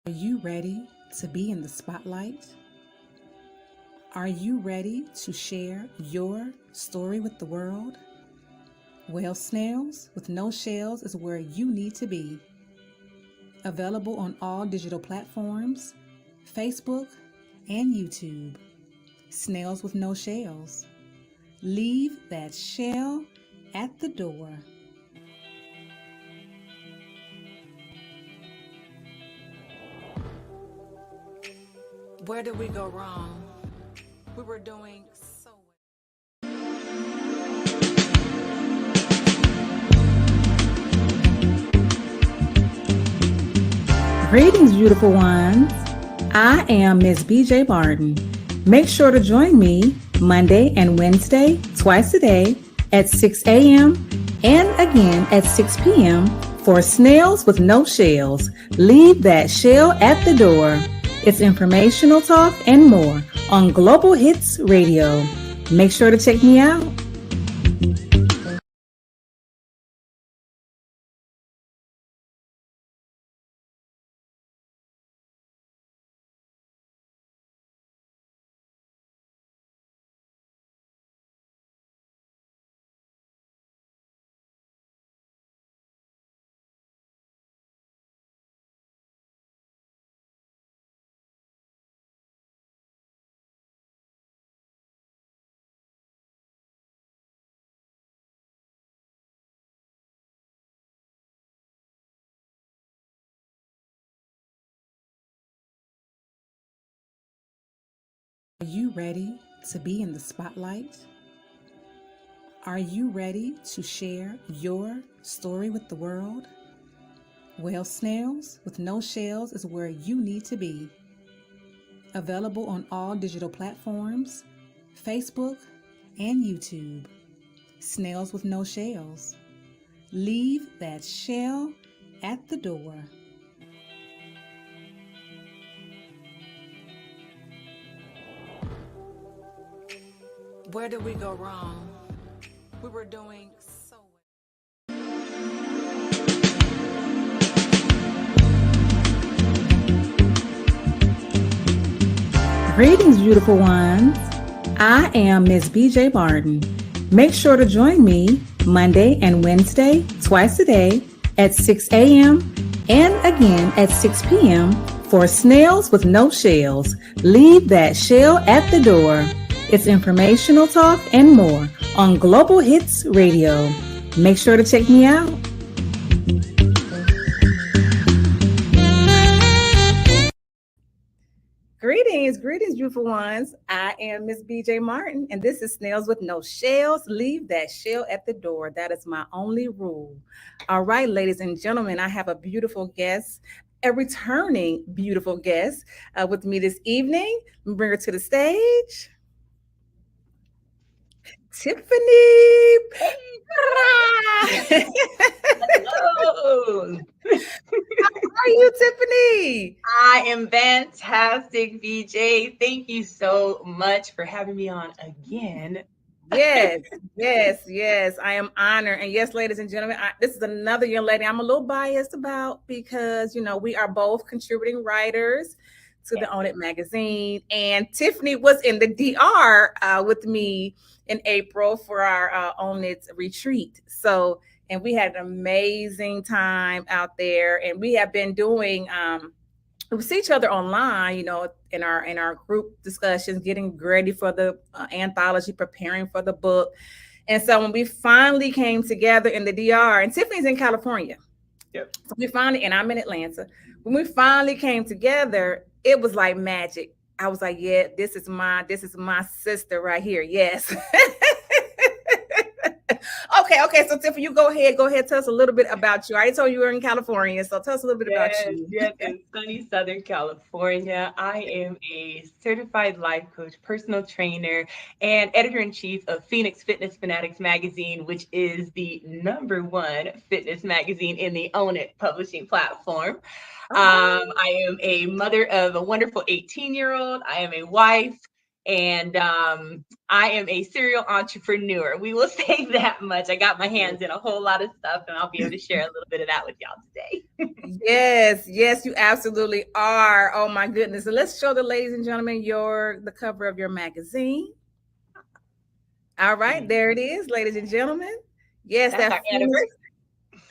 Are you ready to be in the spotlight? Are you ready to share your story with the world? Well, Snails with No Shells is where you need to be. Available on all digital platforms, Facebook, and YouTube. Snails with No Shells. Leave that shell at the door. Where did we go wrong? We were doing so well. Greetings, beautiful ones. I am Miss BJ Barton. Make sure to join me Monday and Wednesday, twice a day at 6 a.m. and again at 6 p.m. for Snails with No Shells. Leave that shell at the door. It's informational talk and more on Global Hits Radio. Make sure to check me out. Are you ready to be in the spotlight? Are you ready to share your story with the world? Well, Snails with No Shells is where you need to be. Available on all digital platforms, Facebook, and YouTube. Snails with No Shells. Leave that shell at the door. Where did we go wrong? We were doing so well. Greetings, beautiful ones. I am Miss BJ Barton. Make sure to join me Monday and Wednesday, twice a day at 6 a.m. and again at 6 p.m. for Snails with No Shells. Leave that shell at the door. It's informational talk and more on Global Hits Radio. Make sure to check me out. Greetings, beautiful ones. I am Miss BJ Martin, and this is Snails with No Shells. Leave that shell at the door. That is my only rule. All right, ladies and gentlemen, I have a beautiful guest, a returning beautiful guest with me this evening. Bring her to the stage. Tiffany Parra. Hello. How are you, Tiffany? I am fantastic, BJ. Thank you so much for having me on again. Yes. I am honored. And yes, ladies and gentlemen, this is another young lady I'm a little biased about because, we are both contributing writers to the Own It magazine. And Tiffany was in the DR with me in April for our Own It retreat. So, and we had an amazing time out there. And we have been doing we see each other online, in our group discussions, getting ready for the anthology, preparing for the book. And so when we finally came together in the DR, and Tiffany's in California. Yep. So we finally, and I'm in Atlanta. When we finally came together, it was like magic. I was like, yeah, this is my sister right here. Yes. Okay. So Tiffany, you go ahead. Tell us a little bit about you. I told you were in California, so tell us a little bit about you. Yes, in sunny Southern California. I am a certified life coach, personal trainer, and editor-in-chief of Phoenix Fitness Fanatics magazine, which is the #1 fitness magazine in the Own It publishing platform. I am a mother of a wonderful 18-year-old. I am a wife. And I am a serial entrepreneur. We will say that much. I got my hands in a whole lot of stuff, and I'll be able to share a little bit of that with y'all today. Yes, yes, you absolutely are. Oh my goodness. So let's show the ladies and gentlemen the cover of your magazine. All right, there it is, ladies and gentlemen. Yes, That's our that Phoenix. anniversary.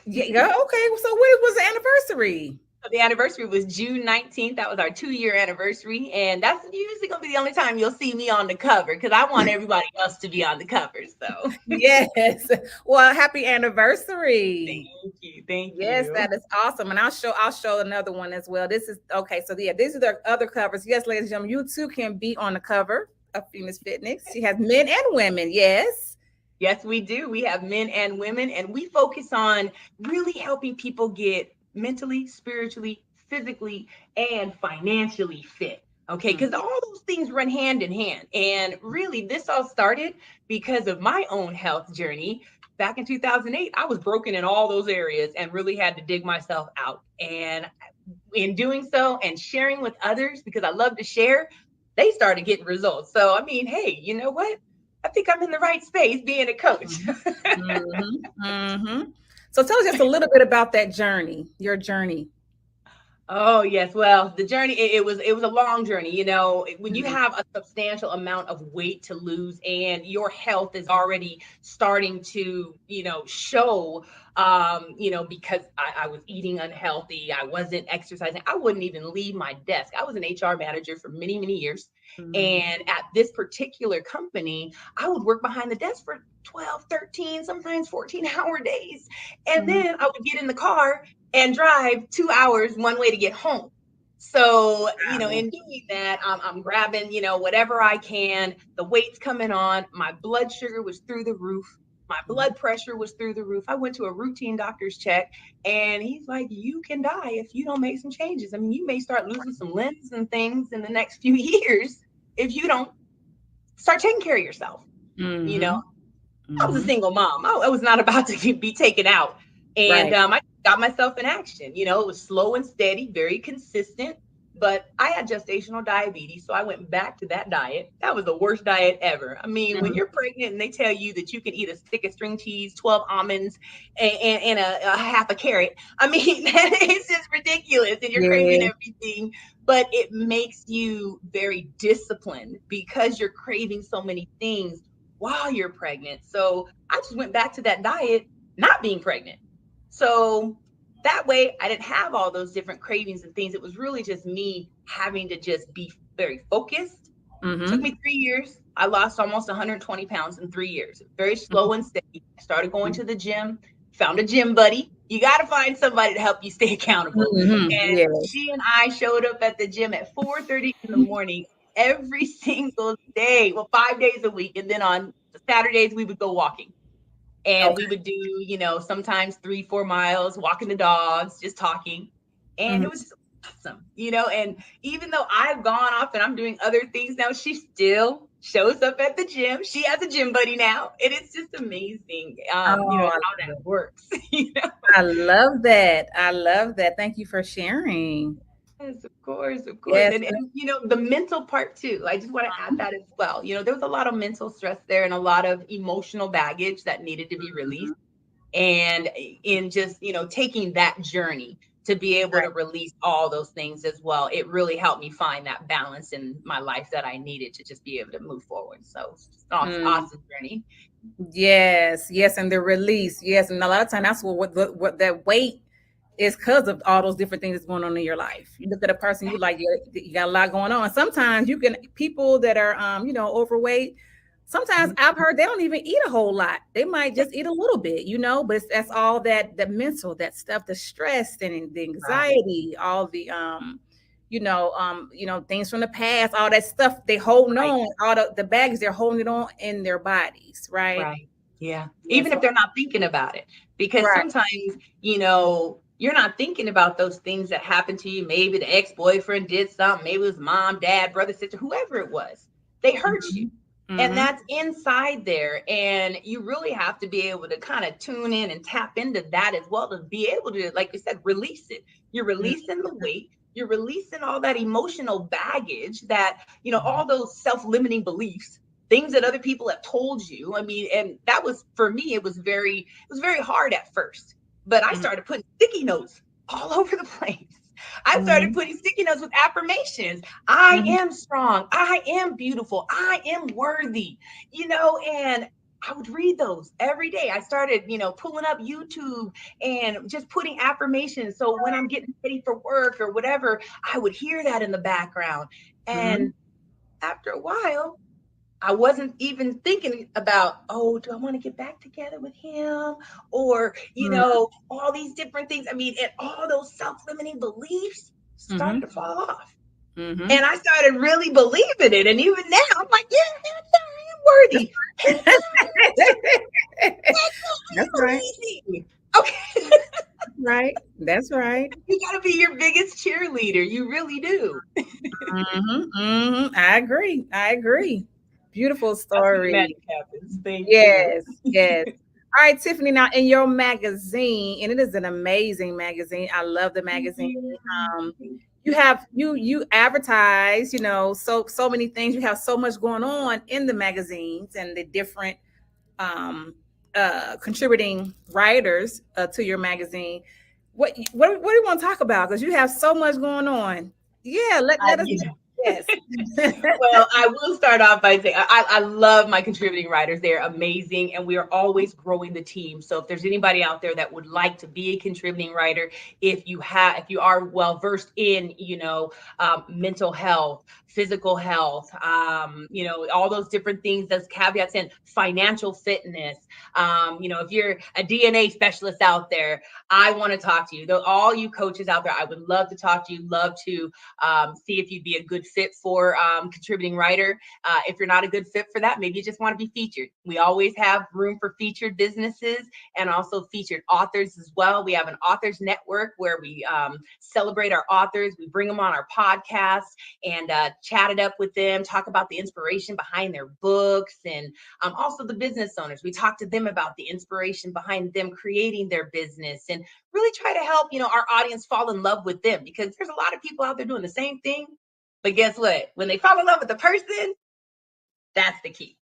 Yeah, okay. So when was the anniversary? So the anniversary was June 19th. That was our 2-year anniversary. And that's usually going to be the only time you'll see me on the cover because I want everybody else to be on the cover. So Yes. Well, happy anniversary. thank you. Thank Yes, you. that is awesome. And I'll show another one as well. This is okay. So yeah, these are the other covers. Yes, ladies and gentlemen, you too can be on the cover of Phoenix Fitness. She has men and women. Yes. Yes, we do. We have men and women, and we focus on really helping people get mentally, spiritually, physically, and financially fit. Okay, Mm, because all those things run hand in hand. And really, this all started because of my own health journey. Back in 2008, I was broken in all those areas and really had to dig myself out. And in doing so and sharing with others, because I love to share, they started getting results. So, I mean, hey, you know what? I think I'm in the right space being a coach. mhm, So tell us just a little bit about that journey, your journey. Oh yes, well, the journey it was a long journey. When you Mhm, have a substantial amount of weight to lose and your health is already starting to, show because I was eating unhealthy, I wasn't exercising, I wouldn't even leave my desk. I was an HR manager for many, many years. mhm, And at this particular company, I would work behind the desk for 12, 13, sometimes 14-hour days. And mhm. then I would get in the car and drive 2 hours one way to get home. So, Wow. in doing that, I'm grabbing, whatever I can. The weight's coming on. My blood sugar was through the roof. My Mhm, blood pressure was through the roof. I went to a routine doctor's check, and he's like, "You can die if you don't make some changes. I mean, you may start losing some limbs and things in the next few years if you don't start taking care of yourself." You know, mhm, I was a mhm. single mom. I was not about to be taken out. And Right. I got myself in action. It was slow and steady, very consistent. But I had gestational diabetes. So I went back to that diet. That was the worst diet ever. I mean, when Mhm, you're pregnant and they tell you that you can eat a stick of string cheese, 12 almonds, and a half a carrot, I mean, that is just ridiculous. And you're craving yeah. everything. But it makes you very disciplined because you're craving so many things while you're pregnant. So I just went back to that diet, not being pregnant. So that way I didn't have all those different cravings and things. It was really just me having to just be very focused. Took Mhm, me 3 years. I lost almost 120 pounds in 3 years. Very mhm, slow and steady. I started going mhm, to the gym, found a gym buddy. You got to find somebody to help you stay accountable. mhm. And Yes. she and I showed up at the gym at 4:30 in the morning every single day, well, 5 days a week. And then on Saturdays, we would go walking. And we Okay. would do, sometimes 3, 4 miles, walking the dogs, just talking. And Mhm. it was just awesome. And even though I've gone off and I'm doing other things now, she still shows up at the gym. She has a gym buddy now. And it's just amazing, Oh, I how love that it. works. I love that. I love that. Thank you for sharing. Yes, of course, of course. Yes. And the mental part too. I just want to add that as well. There was a lot of mental stress there and a lot of emotional baggage that needed to be released. Mhm. And in just, taking that journey to be able to Right. release all those things as well, it really helped me find that balance in my life that I needed to just be able to move forward. So it's just an awesome, Mm. awesome journey. Yes, yes, and the release, yes, and a lot of time that's what that weight is because of all those different things that's going on in your life. You look at a person, you like you got a lot going on. Sometimes you can people that are overweight. Sometimes Mhm. I've heard they don't even eat a whole lot. They might just eat a little bit, but that's all that mental, that stuff, the stress and the Right, anxiety, all the things from the past, all that stuff they holding right. on, all the baggage they're holding it on in their bodies, right? Right. Yeah. Yeah, Even so if they're not thinking about it. Because right. sometimes, you're not thinking about those things that happened to you. Maybe the ex-boyfriend did something. Maybe it was mom, dad, brother, sister, whoever it was. They hurt you. Mhm. And Mhm. that's inside there. And you really have to be able to kind of tune in and tap into that as well to be able to, like you said, release it. You're Mm. releasing the weight. you're releasing all that emotional baggage, that, all those self-limiting beliefs, things that other people have told you. I mean, and that was, for me, it was very hard at first. But I Mhm. started putting sticky notes all over the place. I started Mhm. putting sticky notes with affirmations. I Mhm. am strong. I am beautiful. I am worthy, and I would read those every day. I started, pulling up YouTube and just putting affirmations. So when I'm getting ready for work or whatever, I would hear that in the background. Mhm. And after a while, I wasn't even thinking about, oh, do I want to get back together with him? Or, Mhm. all these different things. I mean, and all those self limiting beliefs started Mhm. to fall off. Mhm. And I started really believing it. And even now, I'm like, yeah, yeah, I am worthy. Heck yeah, I am strong. Heck That's yeah, I right. am amazing. Okay. Right. That's right. You got to be your biggest cheerleader. You really do. Mhm. Mhm. I agree. I agree. Beautiful That's where the story. magic happens. Thank you. Yes. Yes. All right, Tiffany. Now, in your magazine, and it is an amazing magazine. I love the Thank magazine. you. Um, Thank you you. have you advertise, so many things. You have so much going on in the magazines and the different um, contributing writers to your magazine. What do you want to talk about? Because you have so much going on. Yeah, let us know. Yeah. Yes. Well, I will start off by saying I love my contributing writers. They're amazing, and we are always growing the team. So if there's anybody out there that would like to be a contributing writer, if you are well versed in, mental health, physical health, all those different things, those caveats in financial fitness. If you're a DNA specialist out there, I want to talk to you. All you coaches out there, I would love to talk to you. Love to see if you'd be a good fit for contributing writer. If you're not a good fit for that, maybe you just want to be featured. We always have room for featured businesses and also featured authors as well. We have an authors network where we celebrate our authors. We bring them on our podcast and chat it up with them, talk about the inspiration behind their books, and also the business owners. We talk to them about the inspiration behind them creating their business, and really try to help, our audience fall in love with them, because there's a lot of people out there doing the same thing. But guess what? When they fall in love with the person, that's the key.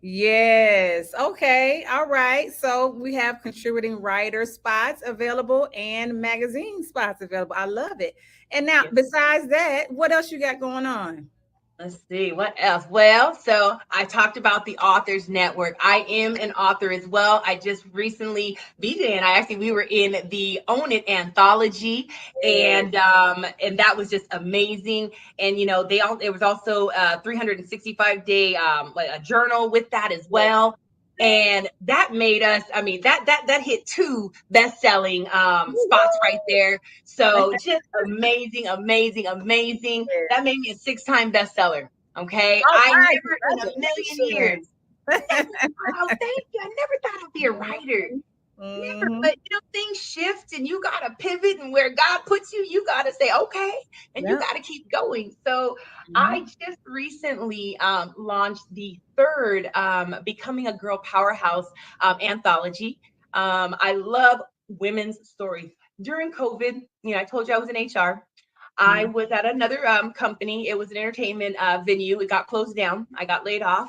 Yes. Okay. All right. So we have contributing writer spots available and magazine spots available. I love it. And now, Yes. besides that, what else you got going on? Let's see what else. Well, so I talked about the Authors Network. I am an author as well. I just recently, BJ and I actually, we were in the Own It anthology, Yes. and that was just amazing. And it was also a 365-day like a journal with that as Yes. well. And that made us, I mean, that hit two best-selling spots right there. So just amazing, amazing, amazing. That made me a six-time bestseller. Okay. All I right. never in a million years. Congratulations. Oh, thank you. I never thought I'd be a writer. Never. Mm-hmm. But things shift, and you gotta pivot, and where God puts you, you gotta say, okay, and you Yep. gotta keep going. So Mm-hmm. I just recently launched the third Becoming a Girl Powerhouse anthology. I love women's stories. During COVID, I told you I was in HR. I was at another company. It was an entertainment venue. It got closed down. I got laid off.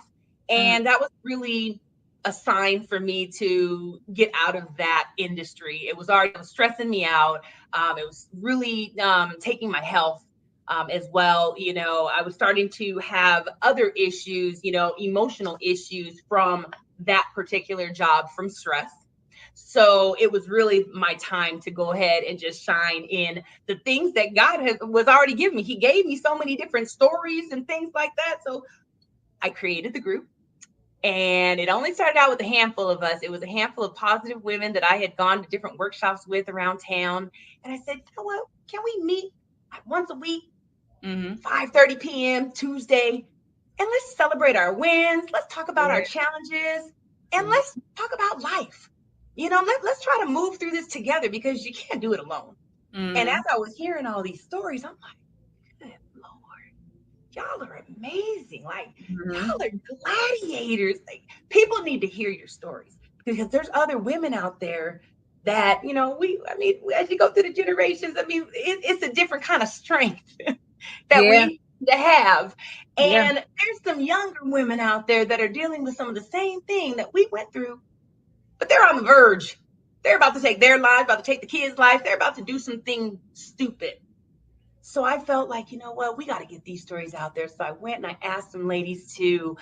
Mm-hmm. And that was really a sign for me to get out of that industry. It was stressing me out. It was really taking my health as well. I was starting to have other issues, emotional issues from that particular job, from stress. So it was really my time to go ahead and just shine in the things that was already giving me. He gave me so many different stories and things like that. So I created the group. And it only started out with a handful of us. It was a handful of positive women that I had gone to different workshops with around town. And I said, you know what? Can we meet once a week, Mm-hmm. 5:30 p.m. Tuesday, and let's celebrate our wins. Let's talk about Yeah. our challenges, and Mm-hmm. let's talk about life. Let's try to move through this together, because you can't do it alone. And as Mm-hmm. I was hearing all these stories, I'm like, good Lord, y'all are amazing. Like, Mm-hmm. y'all are gladiators. Like, people need to hear your stories, because there's other women out there. that, as you go through the generations, it's a different kind of strength that Yeah. we to have. Yeah. And there's some younger women out there that are dealing with some of the same thing that we went through, but they're on the verge. They're about to take their lives, about to take the kids' life. They're about to do something stupid. So I felt like, you know what, we got to get these stories out there. So I went and I asked some ladies to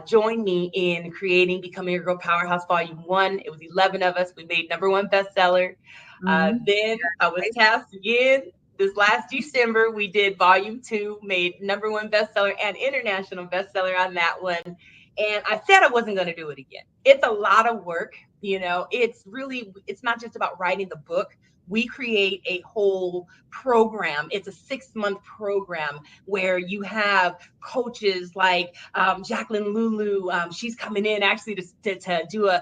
join me in creating Becoming a Girl Powerhouse Volume 1. It was 11 of us. We made #1 bestseller. Mhm. Then I was tasked again this last December. We did Volume 2, made #1 bestseller and international bestseller on that one. And I said I wasn't going to do it again. It's a lot of work. It's not just about writing the book. We create a whole program. It's a 6-month program where you have coaches like Jacqueline Lulu. She's coming in actually to do a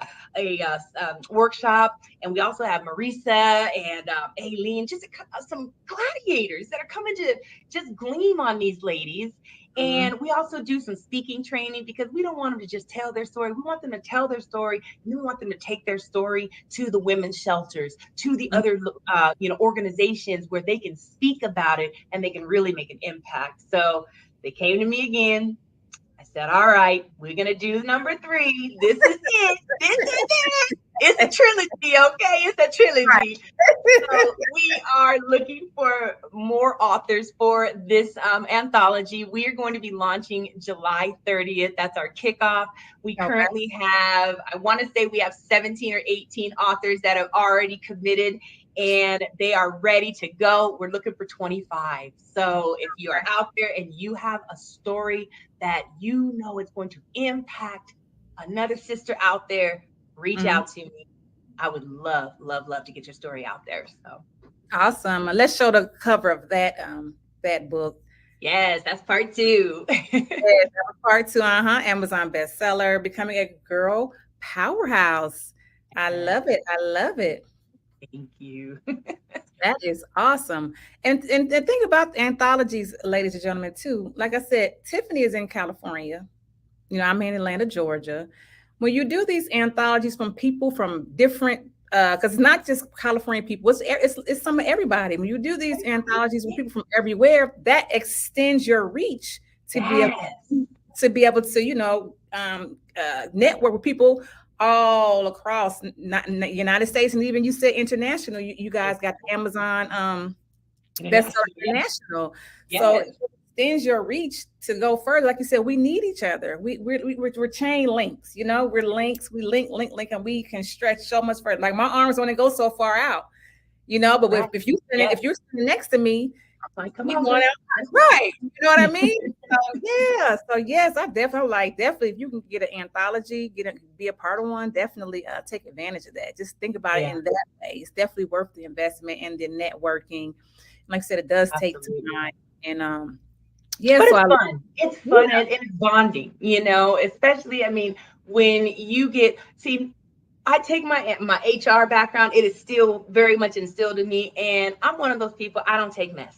workshop. And we also have Marisa and Aileen, just some gladiators that are coming to just gleam on these ladies. Mhm. And we also do some speaking training because we don't want them to just tell their story. We want them to tell their story, and we want them to take their story to the women's shelters, to the Mhm. other organizations where they can speak about it and they can really make an impact. So they came to me again. I said, all right, we're going to do #3. This is it. This is it. It's a trilogy, okay? It's a trilogy. So we are looking for more authors for this anthology. We are going to be launching July 30th. That's our kickoff. We Okay. currently have, I want to say we have 17 or 18 authors that have already committed and they are ready to go. We're looking for 25. So if you are out there and you have a story that you know is going to impact another sister out there, reach Mhm. out to me. I would love, love, love to get your story out there. So Awesome. Let's show the cover of that book. yes, that's part 2. Yes, that was part 2. Amazon bestseller, Becoming a Girl Powerhouse. I Yes, love it. I love it. thank you. That is awesome. And the thing about anthologies, ladies and gentlemen, too, like I said, Tiffany is in California. I'm in Atlanta, Georgia. When you do these anthologies from people from different, because it's not just California people, it's some of everybody. When you do these anthologies with people from everywhere, that extends your reach to be able Yes, to network with people all across not in the United States, and even you said international. You guys got the Amazon bestseller international. Yes, international. So it yes, extends your reach to go further. Like you said, we need each other. We're chain links. We're links. We link, and we can stretch so much further. Like my arms only go so far out. But right. Yes, if you're sitting next to me, like, come we on, going sis. out right. You know what I mean? So yeah. So yes, I definitely if you can get an anthology, be a part of one, definitely take advantage of that. Just think about it Yeah, in that way. It's definitely worth the investment and the networking. Like I said, it does take absolutely. time. And yeah, But so it's I fun. It's yeah. fun and it's bonding, especially, when you see, I take my HR background, it is still very much instilled in me. And I'm one of those people, I don't take mess.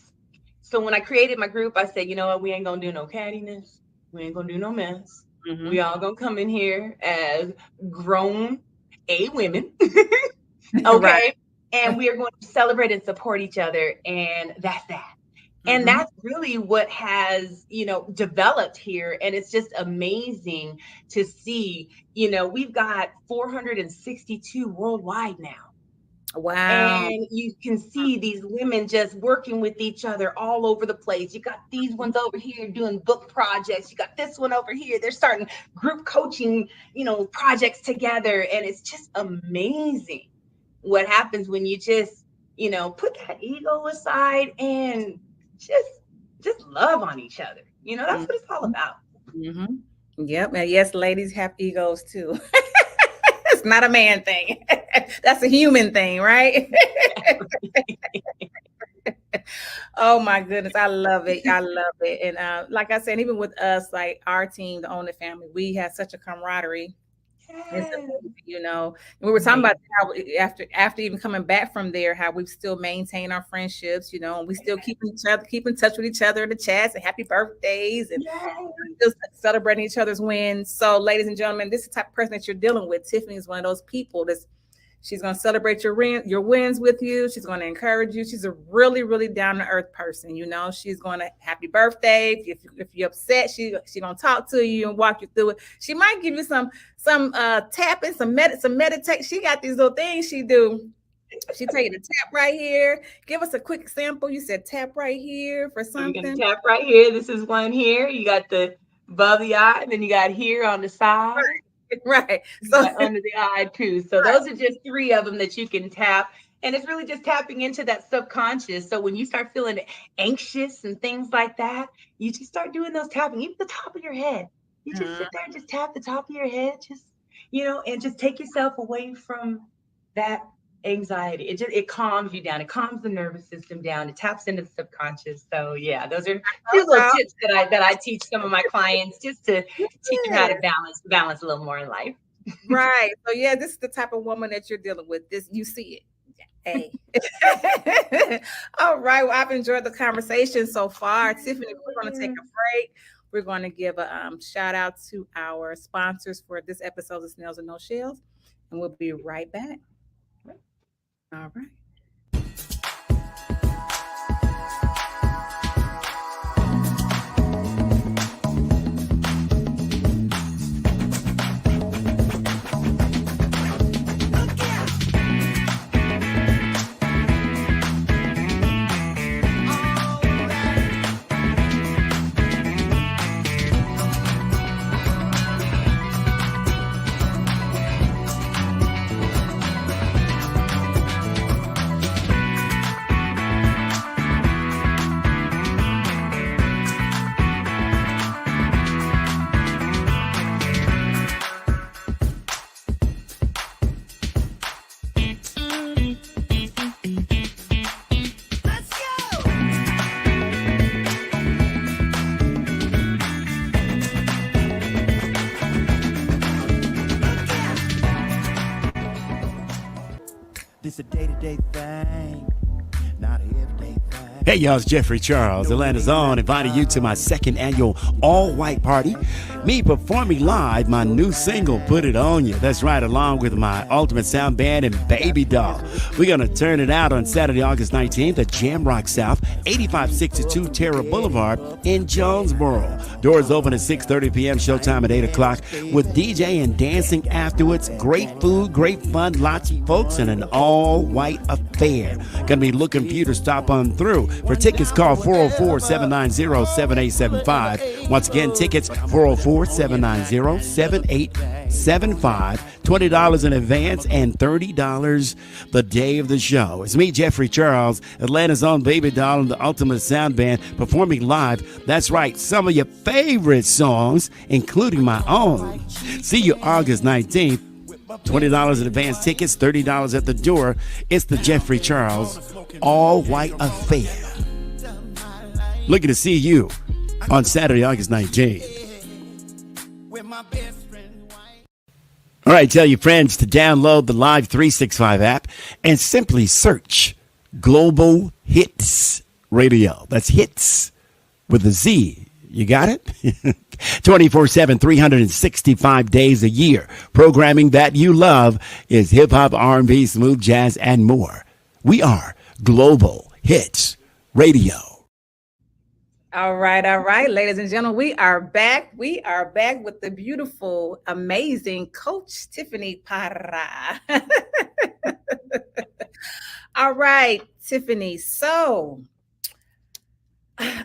So when I created my group, I said, you know what, we ain't gonna do no cattiness. We ain't gonna do no mess. We Mhm. all gonna come in here as grown women. Okay. And we are going to celebrate and support each other. And that's that. And Mhm. that's really what has, developed here. And it's just amazing to see, we've got 462 worldwide now. Wow. And you can see these women just working with each other all over the place. You got these ones over here doing book projects. You got this one over here. They're starting group coaching, projects together. And it's just amazing what happens when you just, put that ego aside and just just love on each other. That's Mhm. what it's all about. Mhm. Yep. And yes, ladies have egos too. It's not a man thing. That's a human thing, right? Oh my goodness, I love it. I love it. And like I said, even with us, like our team, the Own It family, we had such a camaraderie. It's Yes. amazing. And we were talking Right. about how after even coming back from there, how we've still maintained our friendships, and we still keep in touch with each other in the chats and happy birthdays and Yes. just celebrating each other's wins. So, ladies and gentlemen, this is the type of person that you're dealing with. Tiffany is one of those people She's going to celebrate your wins with you. She's going to encourage you. She's a really, really down to earth person. You know, she's going to happy birthday. If you're upset, she going to talk to you and walk you through it. She might give you some tapping, some meditate. She got these little things she do. She tell you to tap right here. Give us a quick example. You said tap right here for So we're gonna something. tap right here. This is one here. You got the above the eye, and then you got here on the side. Right. You So got under the eye too. So those are just three of them that you can tap. And it's really just tapping into that subconscious. So when you start feeling anxious and things like that, you just start doing those tapping, even the top of your head. You just sit there and just tap the top of your head, just and just take yourself away from that anxiety. It calms you down. It calms the nervous system down. It taps into the subconscious. So yeah, those are a few little tips that I teach some of my clients just to teach them how to balance a little more in life. right. So yeah, this is the type of woman that you're dealing with. This you see it. Hey. All right. Well, I've enjoyed the conversation so far. Tiffany, we're going to take a break. We're going to give a shout out to our sponsors for this episode of Snails and No Shells. And we'll be right back. All right. This a day-to-day thing, not an everyday thing. Hey y'all, it's Jeffrey Charles, Atlanta's own, inviting you to my second annual all-white party. Me performing live my new single, Put It On You. That's right, along with my Ultimate Sound Band and Baby Doll. We're going to turn it out on Saturday, August 19th at Jam Rock South, 8562 Terra Boulevard in Jonesboro. Doors open at 6:30 p.m., showtime at 8 o'clock with DJ and dancing afterwards. Great food, great fun, lots of folks, and an all-white affair. Gonna be looking for you to stop on through. For tickets, call 404-790-7875. Once again, tickets 404-790-7875. $20 in advance and $30 the day of the show. It's me, Jeffrey Charles, Atlanta's own Baby Doll and the Ultimate Sound Band performing live. That's right, some of your favorite songs, including my own. See you August 19th. $20 in advance tickets, $30 at the door. It's the Jeffrey Charles All-White Affair. Looking to see you on Saturday, August 19th. All right, tell your friends to download the Live 365 app and simply search Global Hits Radio. That's hits with a Z. You got it? 24/7, 365 days a year. Programming that you love is hip-hop, R&B, smooth jazz, and more. We are Global Hits Radio. All right, ladies and gentlemen, we are back. We are back with the beautiful, amazing Coach Tiffany Parra. All right, Tiffany. So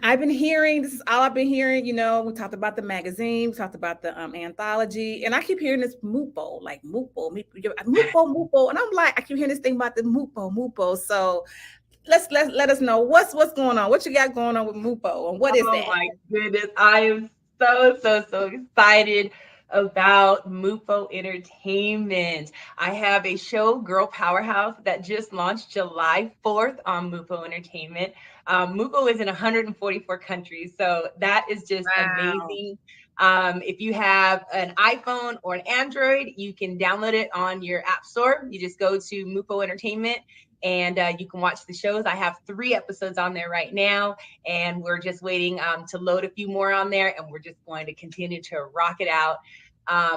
I've been hearing, this is all I've been hearing, we talked about the magazine, we talked about the anthology, and I keep hearing this Mupo, like Mupo, and I'm like, I keep hearing this thing about the Mupo. So let us know what's going on. What you got going on with Mupo, and what is that? Oh my goodness, I am so excited about Mupo Entertainment. I have a show, Girl Powerhouse, that just launched July 4th on Mupo Entertainment. Mupo is in 144 countries, so that is just amazing. If you have an iPhone or an Android, you can download it on your app store. You just go to Mupo Entertainment and you can watch the shows. I have 3 episodes on there right now, and we're just waiting to load a few more on there, and we're just going to continue to rock it out.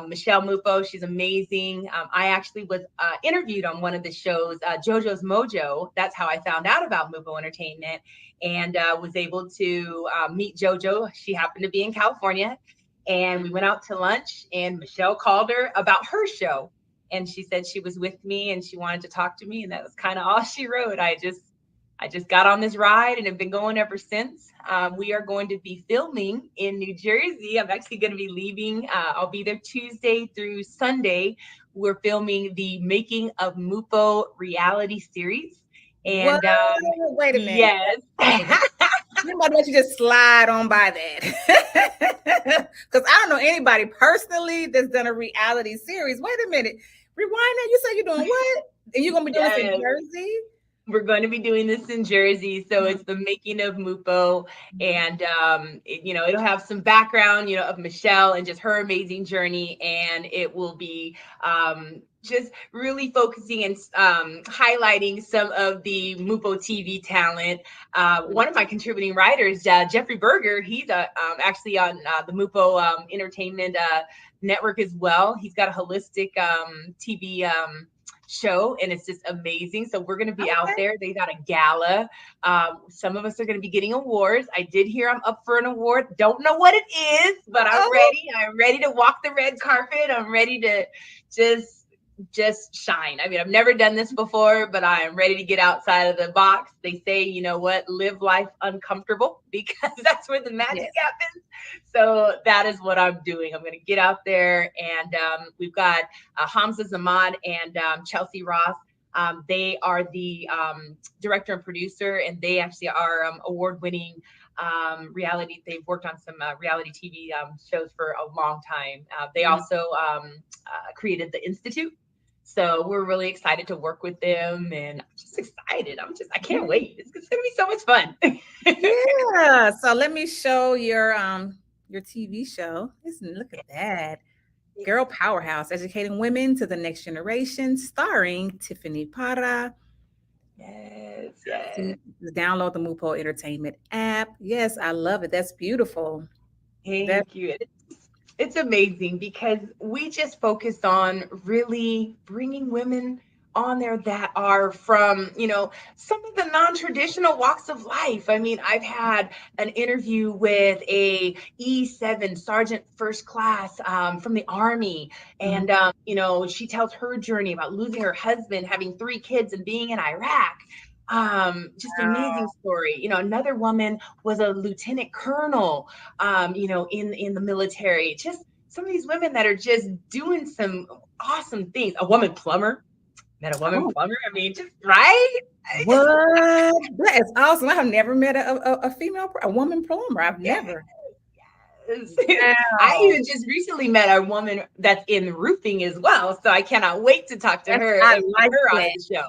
Michelle Mupo, she's amazing. I actually was interviewed on one of the shows, JoJo's Mojo. That's how I found out about Mupo Entertainment, and was able to meet JoJo. She happened to be in California, and we went out to lunch, and Michelle called her about her show. And she said she was with me and she wanted to talk to me. And that was kind of all she wrote. I just got on this ride and have been going ever since. We are going to be filming in New Jersey. I'm actually going to be leaving. I'll be there Tuesday through Sunday. We're filming the Making of Mupo reality series. And Wait a minute. yes. I'm about to let you just slide on by that. Because I don't know anybody personally that's done a reality series. Wait a minute. Rewind that. You say you're doing what? And you're going to be doing this in Jersey? We're going to be doing this in Jersey. So it's the Making of Mupo. And, it'll have some background, of Michelle and just her amazing journey. And it will be just really focusing and highlighting some of the Mupo TV talent. One of my contributing writers, Jeffrey Berger, he's actually on the Mupo Entertainment Network as well. He's got a holistic TV show, and it's just amazing. So we're going to be out there. They got a gala. Some of us are going to be getting awards. I did hear I'm up for an award. Don't know what it is, but I'm ready. I'm ready to walk the red carpet. I'm ready to just shine. I mean, I've never done this before, but I am ready to get outside of the box. They say, you know what, live life uncomfortable, because that's where the magic happens. So that is what I'm doing. I'm going to get out there, and we've got Hamza Zamad and Chelsea Ross. They are the director and producer, and they actually are award-winning reality. They've worked on some reality TV shows for a long time. They also created the Institute. So we're really excited to work with them, and I'm just excited. I can't wait. It's going to be so much fun. Yeah. So let me show your TV show. Listen, look at that. Girl Powerhouse, educating women to the next generation, starring Tiffany Parra. Yes. Download the Mupo Entertainment app. Yes, I love it. That's beautiful. Thank you. It's amazing because we just focus on really bringing women on there that are from, some of the non-traditional walks of life. I mean, I've had an interview with a E7 Sergeant First Class from the Army. And, she tells her journey about losing her husband, having 3 kids, and being in Iraq. Just amazing story. Another woman was a lieutenant colonel, in the military. Just some of these women that are just doing some awesome things. A woman plumber. Met a woman plumber. I mean, just right. What? That is awesome. I have never met a woman plumber. I've never. Wow. I even just recently met a woman that's in roofing as well. So I cannot wait to talk to her and like her on the show.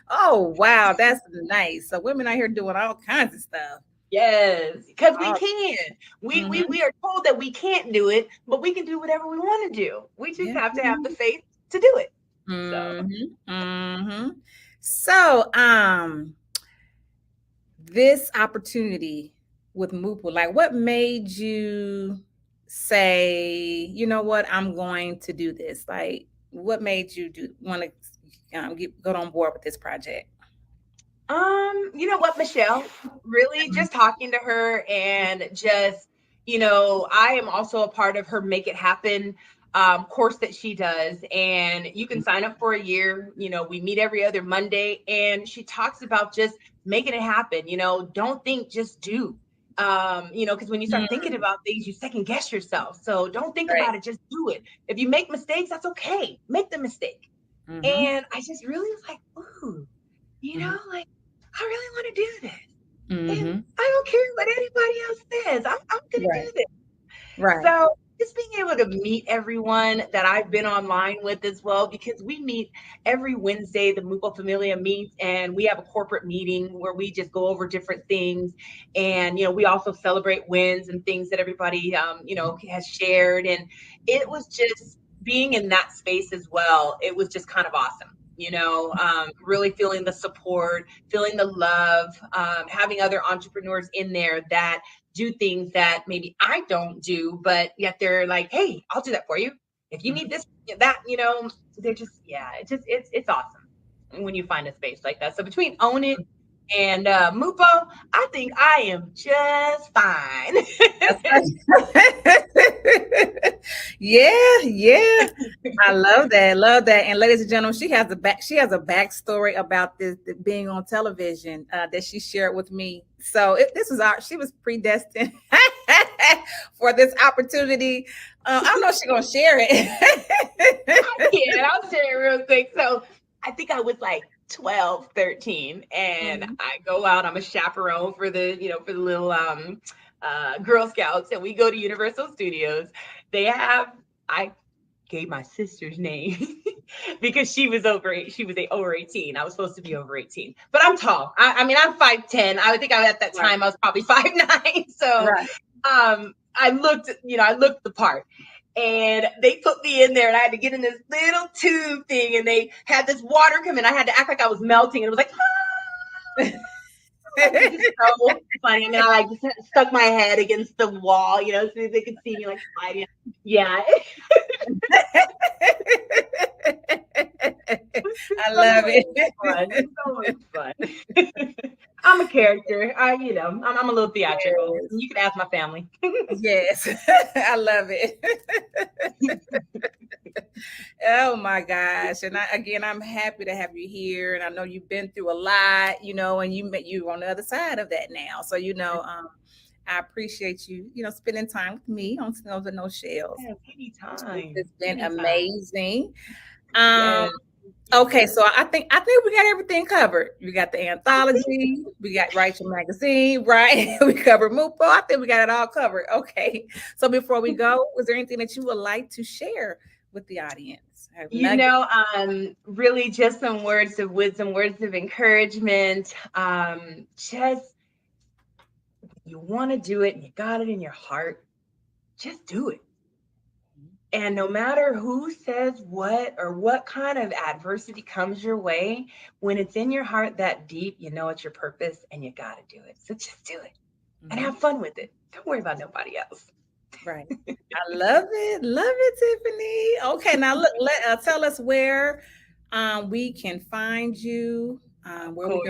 Oh, wow. That's nice. So women out here doing all kinds of stuff. Yes, because we can. We are told that we can't do it, but we can do whatever we want to do. We just have to have the faith to do it. So this opportunity with Mupo, like, what made you say, you know what, I'm going to do this? Like, what made you want to go on board with this project? You know what, Michelle, really just talking to her, and just, I am also a part of her Make It Happen course that she does, and you can sign up for a year. We meet every other Monday, and she talks about just making it happen. Don't think, just do. Because when you start thinking about things, you second guess yourself. So don't think about it, just do it. If you make mistakes, that's okay. Make the mistake. And I just really was like, ooh, like, I really want to do this. And I don't care what anybody else says. I'm going to do this. Right. So just being able to meet everyone that I've been online with as well, because we meet every Wednesday, the Mupo Familia meets, and we have a corporate meeting where we just go over different things. And, we also celebrate wins and things that everybody, has shared. And it was just being in that space as well. It was just kind of awesome. Really feeling the support, feeling the love, having other entrepreneurs in there that do things that maybe I don't do, but yet they're like, hey, I'll do that for you. If you need this, that, they're just, yeah, it's awesome when you find a space like that. So between Own It and Mupo, I think I am just fine. Yeah. I love that. Love that. And ladies and gentlemen, she has a backstory about this being on television that she shared with me. So she was predestined for this opportunity. I know she's gonna share it. Yeah, I'll share it real quick. So I think I was like 12, 13, and I go out. I'm a chaperone for the little Girl Scouts, and we go to Universal Studios. I gave my sister's name because she was over 18. I was supposed to be over 18, but I'm tall. I mean, I'm 5'10". I think at that time I was probably 5'9". So I looked the part. And they put me in there, and I had to get in this little tube thing, and they had this water come in. I had to act like I was melting, and it was like, it was so funny. I mean, I like just stuck my head against the wall, so they could see me like sliding. Yeah. I love it. It's so much fun. I'm a character. I'm a little theatrical. Yes. You can ask my family. Yes, I love it. Oh my gosh! And I'm happy to have you here. And I know you've been through a lot, and you're on the other side of that now. So I appreciate you, spending time with me on Snows and No Shells. Yeah, anytime. It's been amazing. Yes. Okay, so I think we got everything covered. We got the anthology, we got Rachel Magazine, right? We covered Mupo. I think we got it all covered. Okay, so before we go, was there anything that you would like to share with the audience? Really just some words of wisdom, words of encouragement. Just you want to do it and you got it in your heart, just do it. And no matter who says what or what kind of adversity comes your way, when it's in your heart that deep, it's your purpose and you got to do it. So just do it and have fun with it. Don't worry about nobody else. Right. I love it. Love it, Tiffany. Okay. Now look, tell us where we can find you, where we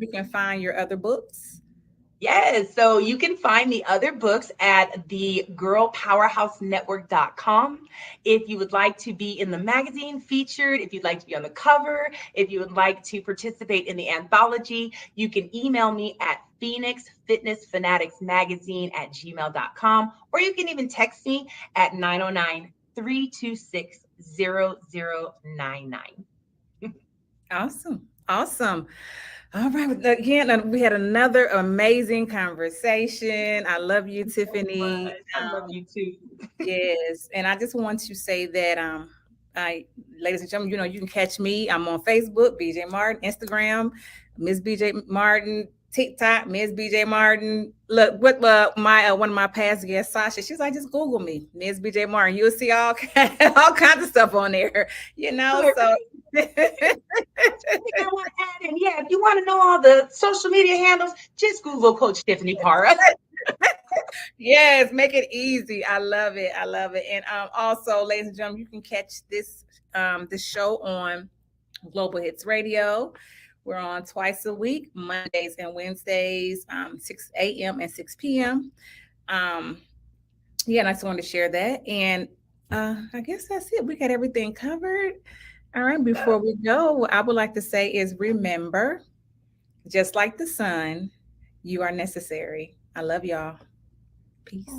can find your other books. Yes. So you can find the other books at the girlpowerhousenetwork.com. If you would like to be in the magazine featured, if you'd like to be on the cover, if you would like to participate in the anthology, you can email me at phoenixfitnessfanaticsmagazine@gmail.com, or you can even text me at 909-326-0099. Awesome. All right. Again, we had another amazing conversation. I love you, Tiffany. I love you too. Yes. And I just want to say that, ladies and gentlemen, you can catch me. I'm on Facebook, BJ Martin, Instagram, Ms. BJ Martin, TikTok, Ms. BJ Martin. Look, what one of my past guests, Sasha, she's like, just Google me, Ms. BJ Martin. You'll see all kinds of stuff on there, so. I want to add in, if you want to know all the social media handles, just Google Coach Tiffany Parra. Yes, make it easy. I love it. And also, ladies and gentlemen, you can catch this show on Global Hits Radio. We're on twice a week, Mondays and Wednesdays, 6 a.m. and 6 p.m. And I just wanted to share that. And I guess that's it. We got everything covered. All right, before we go, what I would like to say is remember, just like the sun, you are necessary. I love y'all. Peace.